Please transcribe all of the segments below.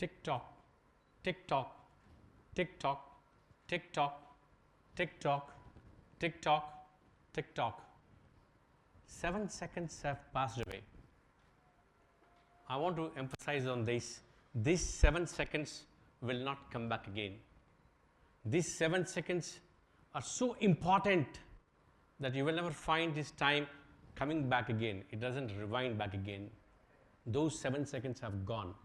tick tock, tick tock, tick tock, tick tock, tick tock, tick tock, tick tock. 7 seconds have passed away. I want to emphasize on this. These 7 seconds will not come back again. These 7 seconds are so important that you will never find this time coming back again. It doesn't rewind back again. Those 7 seconds have gone.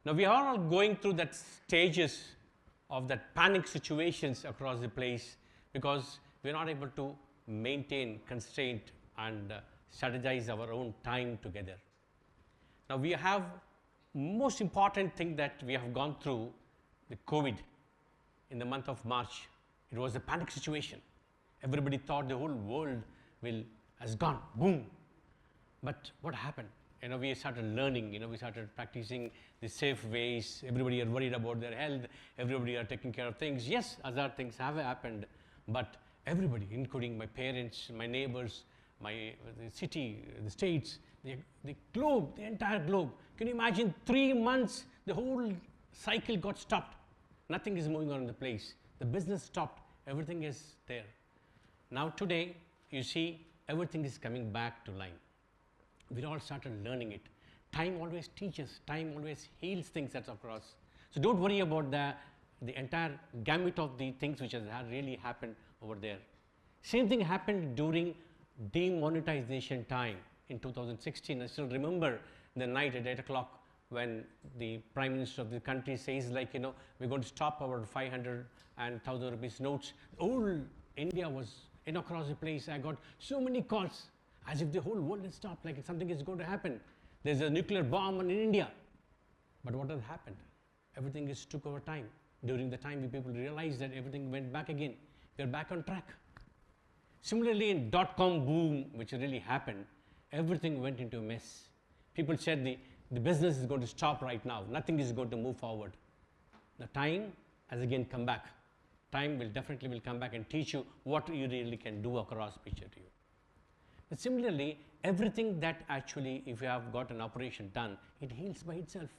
Now we are all going through that stages of that panic situations across the place because we are not able to maintain constraint and strategize our own time together. Now we have most important thing that we have gone through, the COVID in the month of March. It was a panic situation. Everybody thought the whole world has gone, boom. But what happened? We started learning, we started practicing the safe ways. Everybody are worried about their health. Everybody are taking care of things. Yes, other things have happened, but everybody, including my parents, my neighbors, the city, the states, the globe, the entire globe. Can you imagine 3 months, the whole cycle got stopped. Nothing is moving on in the place. The business stopped. Everything is there. Now today, you see, everything is coming back to line. We all started learning it. Time always teaches. Time always heals things that's across. So don't worry about the entire gamut of the things which has really happened over there. Same thing happened during demonetization time in 2016. I still remember the night at 8 o'clock when the Prime Minister of the country says we're going to stop our 500 and 1,000 rupees notes. All India was across the place. I got so many calls as if the whole world has stopped, like something is going to happen. There's a nuclear bomb in India. But what has happened? Everything is took over time. During the time, people realized that everything went back again. We're back on track. Similarly, in dot-com boom, which really happened, everything went into a mess. People said the business is going to stop right now. Nothing is going to move forward. The time has again come back. Time will definitely come back and teach you what you really can do across picture to you. But similarly, everything that actually, if you have got an operation done, it heals by itself.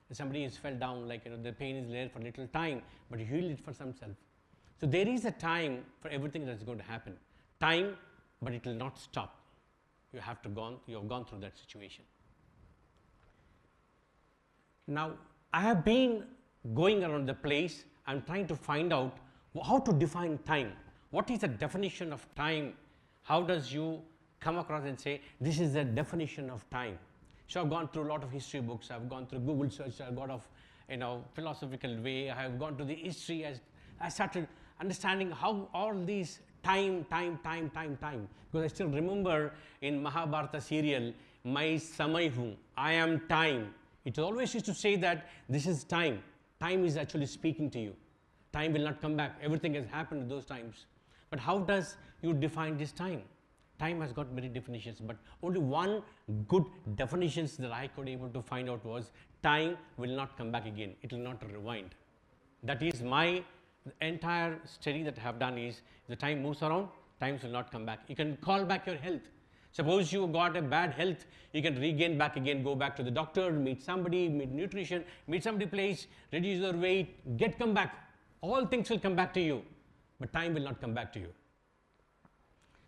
If somebody is fell down, the pain is there for a little time, but you heal it for himself. So there is a time for everything that's going to happen. Time, but it will not stop. You have gone through that situation. Now, I have been going around the place and trying to find out how to define time. What is the definition of time? How does you come across and say, this is the definition of time? So I've gone through a lot of history books. I've gone through Google search. I've got philosophical way. I have gone to the history. I started understanding how all these time. Because I still remember in Mahabharata serial, my samay hu, I am time. It always used to say that this is time. Time is actually speaking to you. Time will not come back. Everything has happened at those times. But how does you define this time? Time has got many definitions, but only one good definitions that I could able to find out was time will not come back again. It will not rewind. That is my entire study that I have done is the time moves around, times will not come back. You can call back your health. Suppose you got a bad health, you can regain back again, go back to the doctor, meet somebody, meet nutrition, meet somebody place, reduce your weight, come back. All things will come back to you, but time will not come back to you.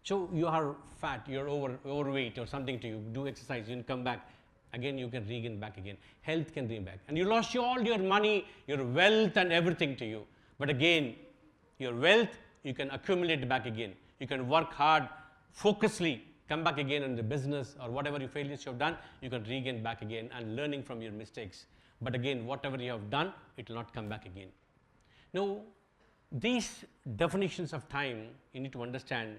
So you are fat, you're overweight or something to you, do exercise, you can come back. Again, you can regain back again. Health can regain back. And you lost all your money, your wealth and everything to you. But again, your wealth, you can accumulate back again. You can work hard, focusedly, come back again in the business or whatever you failures you have done, you can regain back again and learning from your mistakes. But again, whatever you have done, it will not come back again. Now, these definitions of time, you need to understand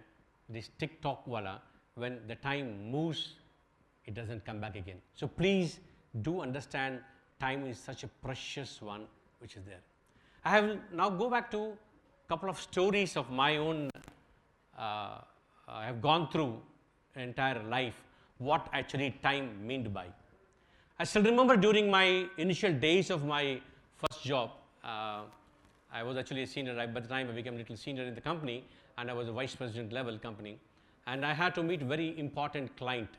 this tick-tock wala, when the time moves, it doesn't come back again. So please do understand time is such a precious one which is there. I have now go back to a couple of stories of my own. I have gone through entire life what actually time meant by. I still remember during my initial days of my first job, I was actually a senior. By the time I became a little senior in the company, and I was a vice president level company, and I had to meet very important client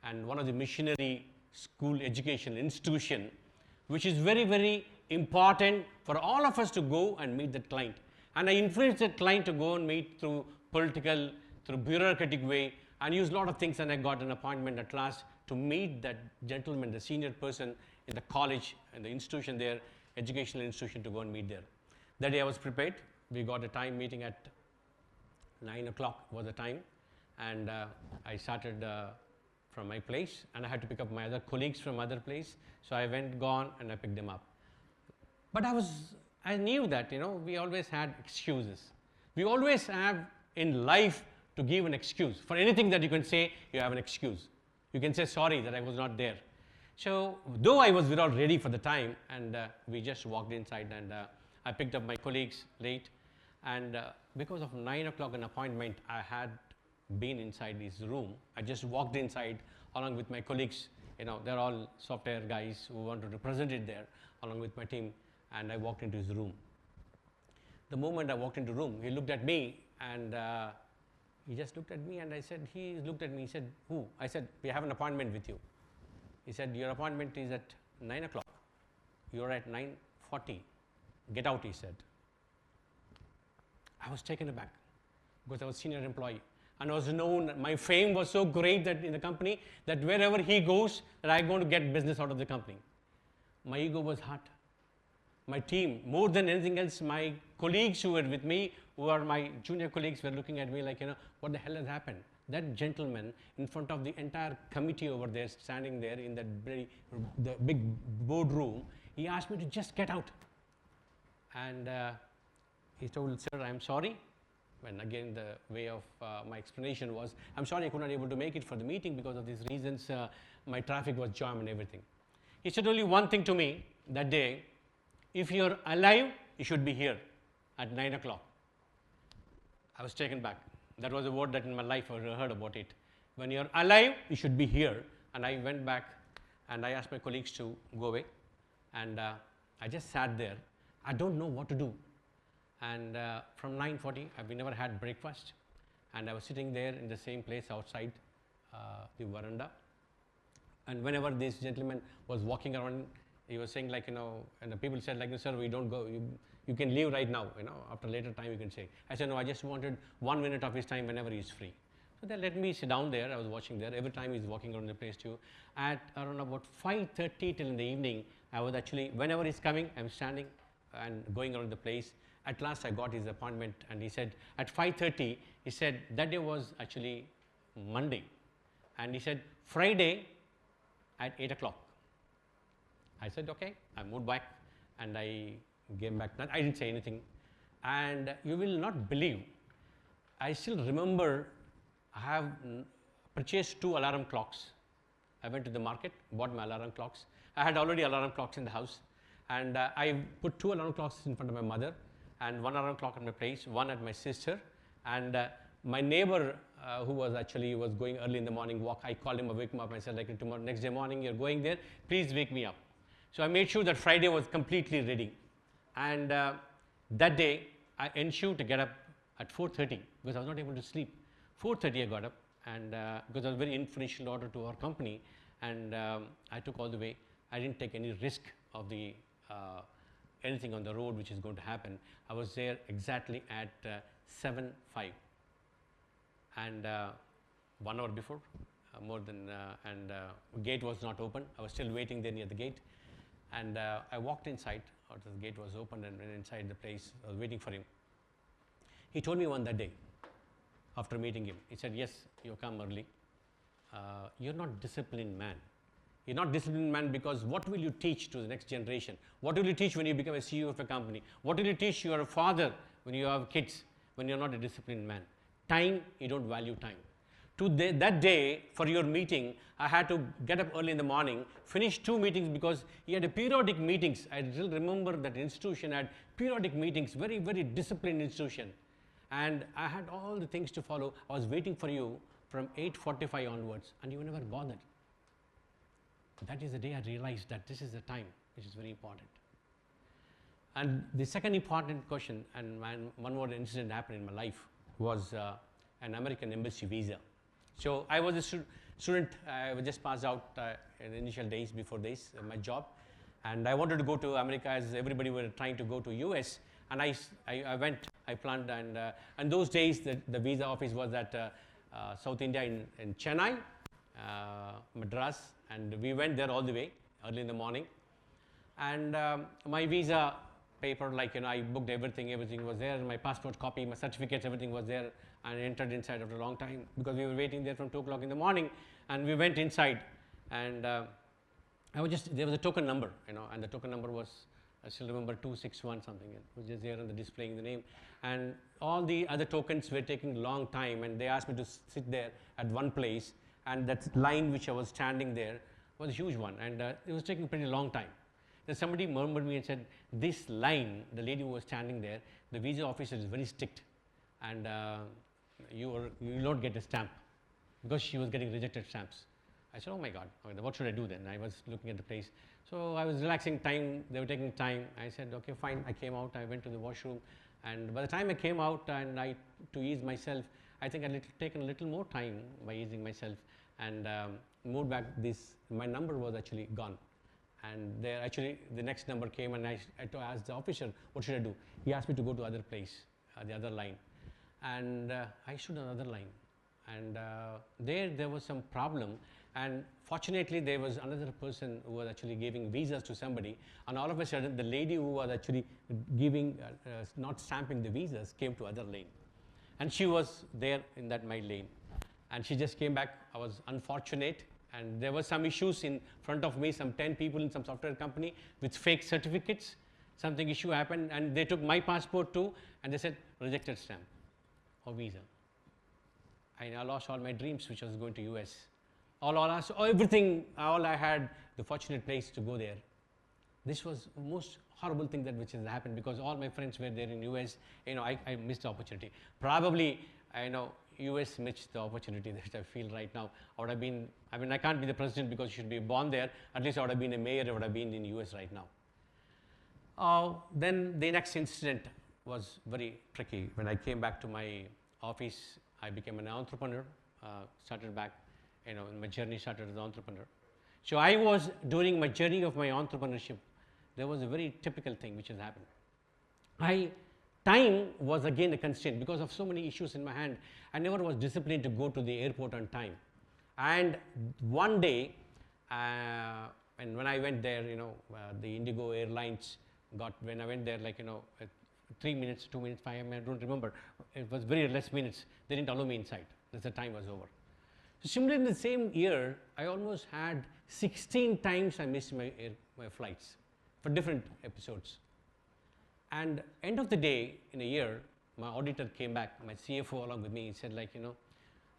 and one of the missionary school education institution which is very, very important for all of us to go and meet that client. And I influenced that client to go and meet through political, through bureaucratic way, and use a lot of things, and I got an appointment at last to meet that gentleman, the senior person in the college and the institution there, educational institution, to go and meet there. That day I was prepared. We got a time meeting at 9 o'clock was the time, and I started from my place, and I had to pick up my other colleagues from other place. So I went, gone, and I picked them up. But I knew that, we always had excuses. We always have in life to give an excuse. For anything that you can say, you have an excuse. You can say, sorry that I was not there. So though I was without ready for the time, and we just walked inside, and I picked up my colleagues late, and because of 9 o'clock an appointment, I had been inside his room. I just walked inside along with my colleagues. They're all software guys who want to represent it there along with my team, and I walked into his room. The moment I walked into the room, he looked at me, and he just looked at me, and he looked at me, he said, who? I said, we have an appointment with you. He said, your appointment is at 9 o'clock. You're at 9:40. Get out, he said. I was taken aback because I was senior employee, and I was known, my fame was so great that in the company that wherever he goes, that I'm going to get business out of the company. My ego was hurt. My team, more than anything else, my colleagues who were with me, who are my junior colleagues, were looking at me like, what the hell has happened? That gentleman in front of the entire committee over there, standing there in the big boardroom, he asked me to just get out. And he told, sir, I'm sorry. When again the way of my explanation was, I'm sorry I could not able to make it for the meeting because of these reasons. My traffic was jammed and everything. He said only one thing to me that day: if you're alive, you should be here at 9 o'clock. I was taken back. That was a word that in my life I heard about it. When you're alive, you should be here. And I went back and I asked my colleagues to go away. And I just sat there. I don't know what to do. And from 9:40, we never had breakfast. And I was sitting there in the same place outside the veranda. And whenever this gentleman was walking around, he was saying like, and the people said like, sir, we don't go, you can leave right now, after later time you can say. I said, no, I just wanted 1 minute of his time whenever he's free. So they let me sit down there. I was watching there. Every time he's walking around the place too. At around about 5:30 till in the evening, I was actually, whenever he's coming, I'm standing and going around the place. At last I got his appointment, and he said at 5:30, he said that day was actually Monday. And he said Friday at 8 o'clock. I said, okay. I moved back and I came back. I didn't say anything. And you will not believe, I still remember I have purchased 2 alarm clocks. I went to the market, bought my alarm clocks. I had already alarm clocks in the house. And I put 2 alarm clocks in front of my mother, and 1 alarm clock at my place, 1 at my sister. And my neighbor who was going early in the morning walk, I called him, I wake him up, and I said like, tomorrow, next day morning you're going there, please wake me up. So I made sure that Friday was completely ready. And that day I ensured to get up at 4:30 because I was not able to sleep. 4:30 I got up, and because I was very influential order to our company, and I took all the way. I didn't take any risk of the anything on the road which is going to happen. I was there exactly at 7:05, and 1 hour before, and gate was not open. I was still waiting there near the gate, and I walked inside. After the gate was open and went inside the place, I was waiting for him. He told me one that day, after meeting him, he said, yes, you come early. You're not disciplined man. You're not disciplined man because what will you teach to the next generation? What will you teach when you become a CEO of a company? What will you teach your father when you have kids, when you're not a disciplined man? Time, you don't value time. That day, for your meeting, I had to get up early in the morning, finish 2 meetings because he had a periodic meetings. I still remember that institution had periodic meetings, very, very disciplined institution. And I had all the things to follow. I was waiting for you from 8:45 onwards, and you were never bothered. That is the day I realized that this is the time which is very important. And the second important question, and one more incident happened in my life, was an American embassy visa. So I was a student. I was just passed out in the initial days before this, my job, And I wanted to go to America as everybody were trying to go to US. And I went, I planned, and those days the visa office was at South India in Chennai, Madras, and we went there all the way early in the morning. And my visa paper, like, I booked everything was there, my passport copy, my certificates, everything was there, and I entered inside after a long time because we were waiting there from 2 o'clock in the morning, and we went inside, and there was a token number, and the token number was, I still remember, 261 something, which is there on the displaying the name, and all the other tokens were taking a long time, and they asked me to sit there at one place, and that line which I was standing there was a huge one, and it was taking a pretty long time. Then somebody murmured me and said, this line, the lady who was standing there, the visa officer is very strict, and you will not get a stamp, because she was getting rejected stamps. I said, oh my God, what should I do then? I was looking at the place. So I was relaxing time, they were taking time. I said, okay, fine. I came out, I went to the washroom, and by the time I came out and to ease myself, I think I had taken a little more time by easing myself, and moved back. My number was actually gone. And there actually the next number came, and I asked the officer, what should I do? He asked me to go to other place, the other line. And I stood on another line. And there was some problem, and fortunately there was another person who was actually giving visas to somebody, and all of a sudden the lady who was actually giving, not stamping the visas, came to other lane. And she was there in that my lane. And she just came back. I was unfortunate, and there were some issues in front of me, some 10 people in some software company with fake certificates. Something issue happened, and they took my passport too, and they said rejected stamp or visa. I now lost all my dreams, which was going to US. Everything, all I had, the fortunate place to go there. This was the most horrible thing which has happened, because all my friends were there in US. I missed the opportunity. Probably, US missed the opportunity that I feel right now. I can't be the president because you should be born there. At least I would have been a mayor, I would have been in US right now. Then the next incident was very tricky. When I came back to my office, I became an entrepreneur, started back, my journey started as an entrepreneur. So I was, during my journey of my entrepreneurship, there was a very typical thing which has happened. Time was again a constraint because of so many issues in my hand. I never was disciplined to go to the airport on time. And one day, and when I went there, the Indigo Airlines when I went there, 3 minutes, 2 minutes, 5 minutes, I don't remember. It was very less minutes. They didn't allow me inside. The time was over. So similarly, in the same year, I almost had 16 times I missed my flights for different episodes. And end of the day, in a year, my auditor came back, my CFO along with me, he said,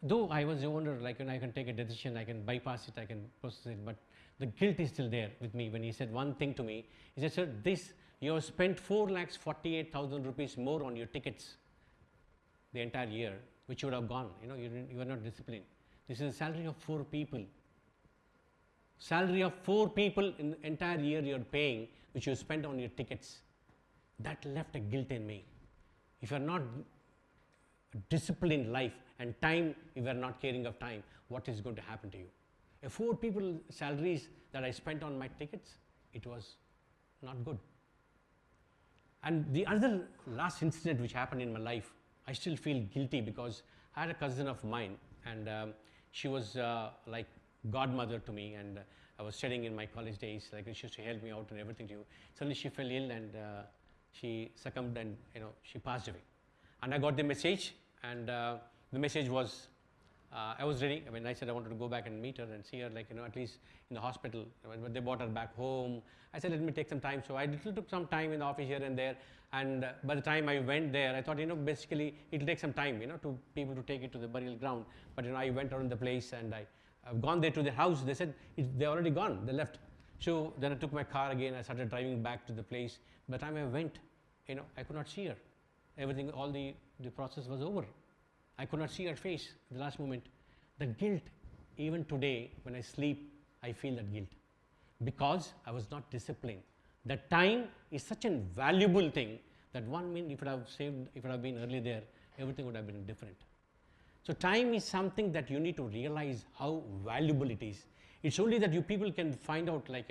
though I was the owner, I can take a decision, I can bypass it, I can process it, but the guilt is still there with me. When he said one thing to me, he said, sir, you have spent 4,48,000 rupees more on your tickets the entire year, which would have gone. You are not disciplined. This is a salary of 4 people. Salary of 4 people in the entire year you are paying, which you spent on your tickets. That left a guilt in me. If you are not disciplined life and time, if you are not caring of time, what is going to happen to you? 4 people salaries that I spent on my tickets, it was not good. And the other last incident which happened in my life, I still feel guilty because I had a cousin of mine, and she was like godmother to me, and I was studying in my college days, she used to help me out and everything to you. Suddenly she fell ill, and she succumbed, and she passed away. And I got the message, and the message was, I was ready. I said I wanted to go back and meet her and see her, at least in the hospital. But they brought her back home. I said, let me take some time. So I took some time in the office here and there. And by the time I went there, I thought, basically it'll take some time, to people to take it to the burial ground. But I went around the place, and I've gone there to the house. They said they're already gone. They left. So then I took my car again. I started driving back to the place. By the time I went, I could not see her. Everything, all the process was over. I could not see her face at the last moment. The guilt, even today, when I sleep, I feel that guilt because I was not disciplined. The time is such a valuable thing that 1 minute, if it have saved, if it have been early there, everything would have been different. So time is something that you need to realize how valuable it is. It's only that you people can find out, like,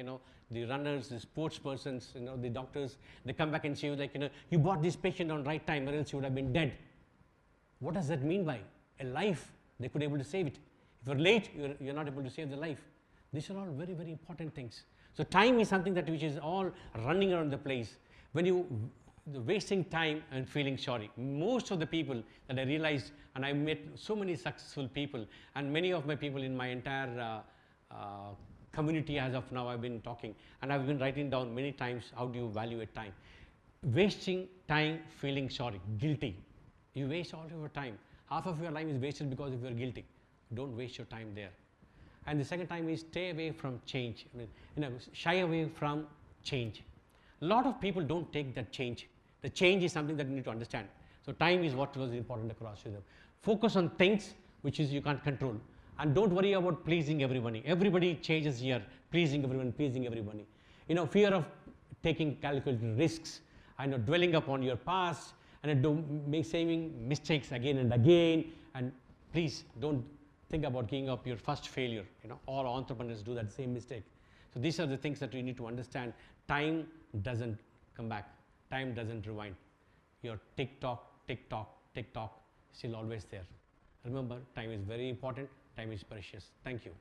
the runners, the sports persons, the doctors, they come back and say, like, you brought this patient on right time or else you would have been dead. What does that mean by a life? They could be able to save it. If you're late, you're not able to save the life. These are all very, very important things. So time is something that which is all running around the place. When you wasting time and feeling sorry. Most of the people that I realized, and I met so many successful people, and many of my people in my entire community as of now, I've been talking, and I've been writing down many times, how do you evaluate time? Wasting time feeling sorry, guilty. You waste all of your time. Half of your life is wasted because of you're guilty. Don't waste your time there. And the second time is stay away from change. Shy away from change. A lot of people don't take that change. The change is something that you need to understand. So time is what was important across to them. Focus on things which is you can't control. And don't worry about pleasing everybody. Everybody changes here, pleasing everyone, pleasing everybody. Fear of taking calculated risks, and dwelling upon your past, and don't saving mistakes again and again. And please don't think about giving up your first failure. All entrepreneurs do that same mistake. So these are the things that you need to understand. Time doesn't come back. Time doesn't rewind. Your tick-tock, tick-tock, tick-tock still always there. Remember, time is very important. Time is precious. Thank you.